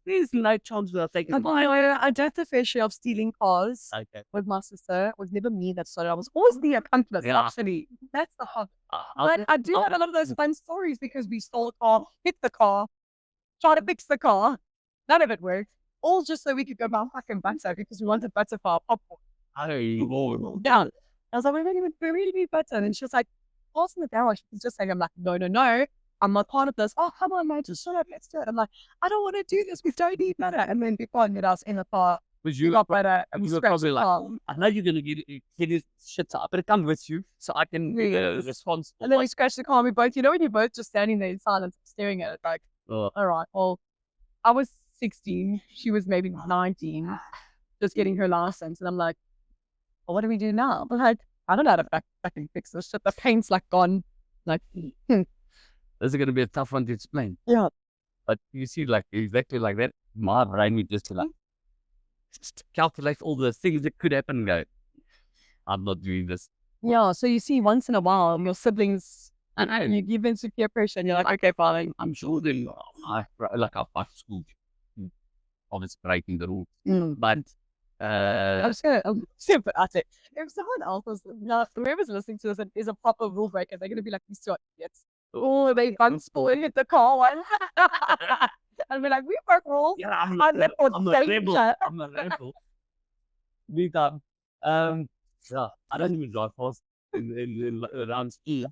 there's no chance we'll take it. I don't the fair share of stealing cars with my sister. It was never me that started. I was always the accomplice, actually. That's the hard. But I do have a lot of those fun stories because we stole a car, hit the car, try to fix the car. None of it worked. All just so we could go buy fucking butter because we wanted butter for our popcorn. Oh, down. I was like, we really need butter. And she was like, pass in the garage. She's just saying, I'm like, no. I'm not part of this. Oh, come on, man, just shut up, let's do it. I'm like, I don't want to do this. We don't need butter. And then before I get us in the car, we got butter and we scratched the car. I know you're going to get his shit up, but it comes with you so I can be responsible. And then we scratched the car and we both, when you're both just standing there in silence, staring at it like, all right, well, I was 16. She was maybe 19, just getting her license. And I'm like, well, what do we do now? But like, I don't know how to fucking fix this shit. The paint's like gone. Like, This is going to be a tough one to explain. Yeah. But you see, like, exactly like that, my brain would just be like, just calculate all the things that could happen and go, I'm not doing this. Yeah. So you see, once in a while, your siblings, I know. you give into peer pressure, and you're like, okay, fine. I'm sure they I school, obviously breaking the rules, Mm. but I'm just gonna put out it. If someone else was, now, whoever's listening to this and is a proper rule breaker, they're gonna be like, these two idiots. Oh, they gun school and hit the car one. I'll be like, we broke rules. yeah, I'm I'm a danger. rebel. I'm a rebel. Big time. Yeah, I don't even drive fast in around here.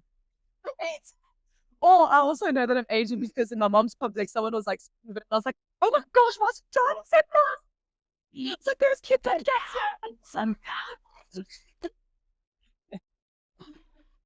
Or I also know that I'm Asian because in my mom's public, someone was like, and I was like, oh my gosh, what's Johnny said that? It's like, there's kids that get